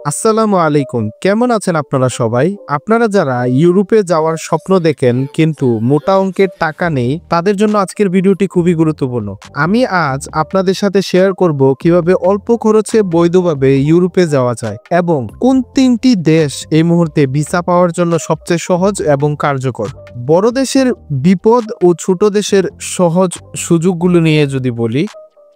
আসসালামু আলাইকুম। কেমন আছেন আপনারা সবাই? আপনারা যারা ইউরোপে যাওয়ার স্বপ্ন দেখেন কিন্তু মোটা অঙ্কের টাকা নেই, তাদের জন্য আজকের ভিডিওটি খুবই গুরুত্বপূর্ণ। আমি আজ আপনাদের সাথে শেয়ার করব কিভাবে অল্প খরচে বৈধভাবে ইউরোপে যাওয়া যায় এবং কোন তিনটি দেশ এই মুহূর্তে ভিসা পাওয়ার জন্য সবচেয়ে সহজ এবং কার্যকর। বড় দেশের বিপদ ও ছোট দেশের সহজ সুযোগগুলো নিয়ে যদি বলি,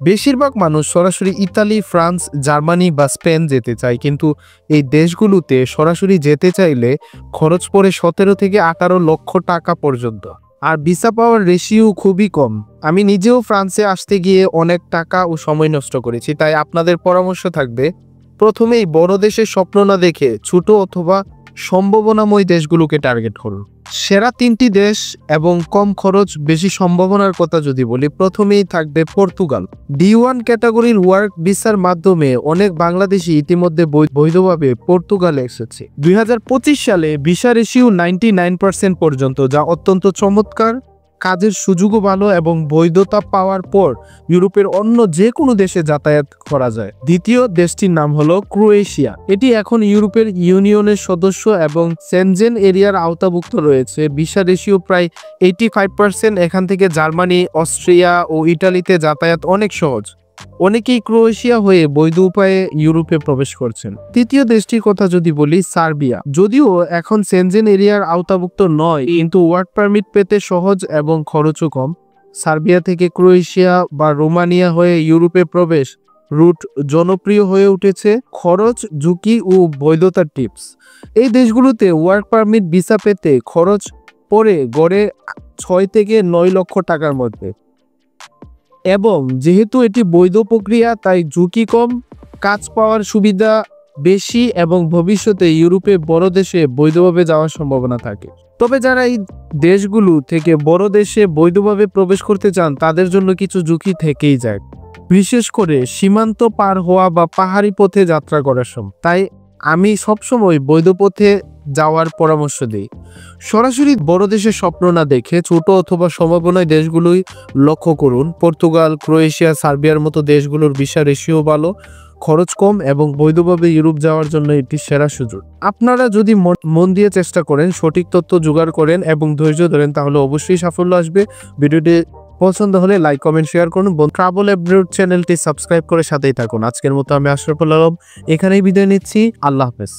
বেশিরভাগ মানুষ সরাসরি ইতালি, ফ্রান্স, জার্মানি বা স্পেন যেতে চায়, কিন্তু এই দেশগুলোতে সরাসরি যেতে চাইলে খরচ পড়ে 17 থেকে 18 লক্ষ টাকা পর্যন্ত। আর ভিসা পাওয়ার রেশিও খুবই কম। আমি নিজেও ফ্রান্সে আসতে গিয়ে অনেক টাকা ও সময় নষ্ট করেছি, তাই আপনাদের পরামর্শ থাকবে প্রথমেই বড় দেশের স্বপ্ন না দেখে ছোট অথবা সম্ভাবনাময় দেশগুলোকে টার্গেট করুন। সেরা তিনটি দেশ এবং কম খরচ বেশি সম্ভাবনার কথা যদি বলি, প্রথমেই থাকবে পর্তুগাল। D1 ক্যাটাগরির ওয়ার্ক ভিসার মাধ্যমে অনেক বাংলাদেশি ইতিমধ্যে বৈধভাবে পর্তুগালে এসেছে। 2025 সালে ভিসা রেশিও 99% পর্যন্ত, যা অত্যন্ত চমৎকার। কাজের সুযোগও ভালো এবং বৈধতা পাওয়ার পর ইউরোপের অন্য যে কোনো দেশে যাতায়াত করা যায়। দ্বিতীয় দেশটির নাম হলো ক্রোয়েশিয়া। এটি এখন ইউরোপের ইউনিয়নের সদস্য এবং সেনজেন এরিয়ার আওতাভুক্ত রয়েছে। ভিসা রেশিও প্রায় 85%। এখান থেকে জার্মানি, অস্ট্রিয়া ও ইটালিতে যাতায়াত অনেক সহজ। অনেকেই ক্রোয়েশিয়া হয়ে বৈধ উপায়ে ইউরোপে প্রবেশ করছেন। তৃতীয় দেশটির কথা যদি বলি, সার্বিয়া। যদিও এখন সেনজেন এরিয়ার আওতাভুক্ত নয়, কিন্তু ওয়ার্ক পারমিট পেতে সহজ এবং খরচও কম। সার্বিয়া থেকে ক্রোয়েশিয়া বা রোমানিয়া হয়ে ইউরোপে প্রবেশ রুট জনপ্রিয় হয়ে উঠেছে। খরচ, ঝুঁকি ও বৈধতার টিপস। এই দেশগুলোতে ওয়ার্ক পারমিট ভিসা পেতে খরচ পড়ে গড়ে 6 থেকে 9 লক্ষ টাকার মধ্যে, এবং যেহেতু এটি বৈধ প্রক্রিয়া তাই ঝুঁকি কম, কাজ পাওয়ার সুবিধা বেশি এবং ভবিষ্যতে ইউরোপে বড় দেশে বৈধভাবে যাওয়ার সম্ভাবনা থাকে। তবে যারা এই দেশগুলো থেকে বড় দেশে বৈধভাবে প্রবেশ করতে চান, তাদের জন্য কিছু ঝুঁকি থেকেই যায়, বিশেষ করে সীমান্ত পার হওয়া বা পাহাড়ি পথে যাত্রা করার সময়। তাই আমি সবসময় বৈধ পথে যাওয়ার পরামর্শ দিই। সরাসরি বড় দেশের স্বপ্ন না দেখে ছোট অথবা সম্ভাবনায় দেশগুলোই লক্ষ্য করুন। পর্তুগাল, ক্রোয়েশিয়া, সার্বিয়ার মতো দেশগুলোর ভিসা রেশিও ভালো, খরচ কম এবং বৈধভাবে ইউরোপ যাওয়ার জন্য এটি সেরা সুযোগ। আপনারা যদি মন দিয়ে চেষ্টা করেন, সঠিক তথ্য জোগাড় করেন এবং ধৈর্য ধরেন, তাহলে অবশ্যই সাফল্য আসবে। ভিডিওটি পছন্দ হলে লাইক, কমেন্ট, শেয়ার করুন। ট্রাভেল অ্যাব্রড চ্যানেলটি সাবস্ক্রাইব করে সাথেই থাকুন। আজকের মতো আমি আশরাফুল আলম এখানেই বিদায় নিচ্ছি। আল্লাহ হাফেজ।